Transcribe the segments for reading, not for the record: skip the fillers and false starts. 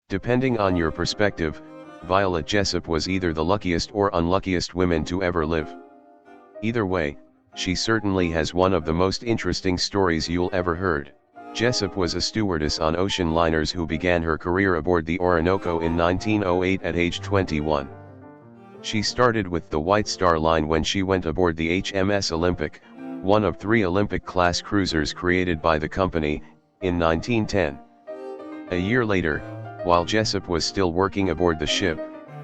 Depending on your perspective, Violet Jessop was either the luckiest or unluckiest woman to ever live. Either way, she certainly has one of the most interesting stories you'll ever heard. Jessop was a stewardess on ocean liners who began her career aboard the Orinoco in 1908 at age 21. She started with the White Star Line when she went aboard the HMS Olympic, one of 3 Olympic-class cruisers created by the company, in 1910. A year later, while Jessop was still working aboard the ship,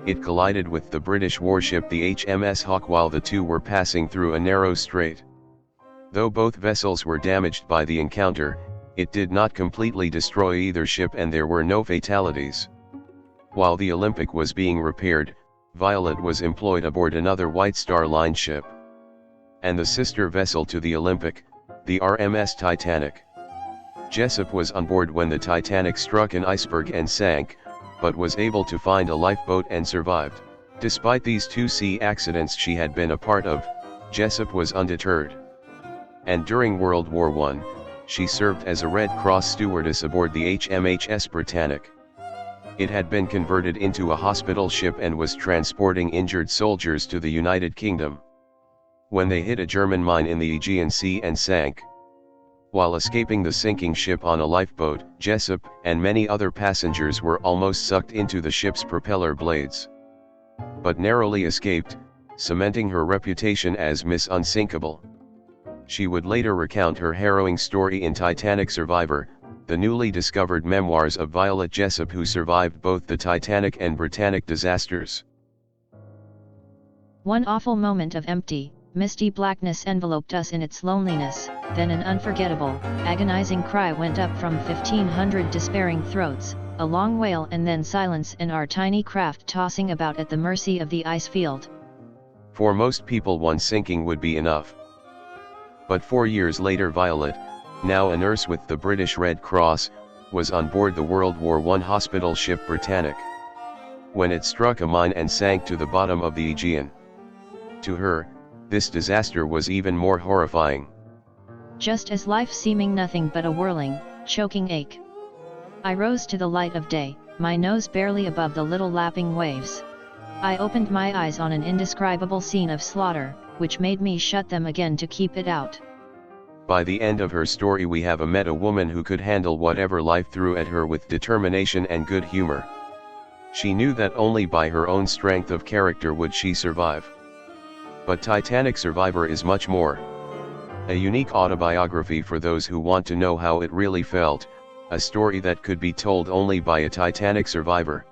it collided with the British warship the HMS Hawke while the two were passing through a narrow strait. Though both vessels were damaged by the encounter, it did not completely destroy either ship and there were no fatalities. While the Olympic was being repaired, Violet was employed aboard another White Star Line ship, and the sister vessel to the Olympic, the RMS Titanic. Jessop was on board when the Titanic struck an iceberg and sank, but was able to find a lifeboat and survived. Despite these 2 sea accidents she had been a part of, Jessop was undeterred. And during World War I, she served as a Red Cross stewardess aboard the HMHS Britannic. It had been converted into a hospital ship and was transporting injured soldiers to the United Kingdom, when they hit a German mine in the Aegean Sea and sank. While escaping the sinking ship on a lifeboat, Jessop and many other passengers were almost sucked into the ship's propeller blades, but narrowly escaped, cementing her reputation as Miss Unsinkable. She would later recount her harrowing story in Titanic Survivor, the newly discovered memoirs of Violet Jessop, who survived both the Titanic and Britannic disasters. One awful moment of empty, misty blackness enveloped us in its loneliness, then an unforgettable, agonizing cry went up from 1,500 despairing throats, a long wail and then silence and our tiny craft tossing about at the mercy of the ice field. For most people one sinking would be enough. But 4 years later Violet, now a nurse with the British Red Cross, was on board the World War I hospital ship Britannic, when it struck a mine and sank to the bottom of the Aegean. To her, this disaster was even more horrifying. Just as life seeming nothing but a whirling, choking ache. I rose to the light of day, my nose barely above the little lapping waves. I opened my eyes on an indescribable scene of slaughter, which made me shut them again to keep it out. By the end of her story we have met a woman who could handle whatever life threw at her with determination and good humor. She knew that only by her own strength of character would she survive. But Titanic Survivor is much more. A unique autobiography for those who want to know how it really felt, a story that could be told only by a Titanic survivor.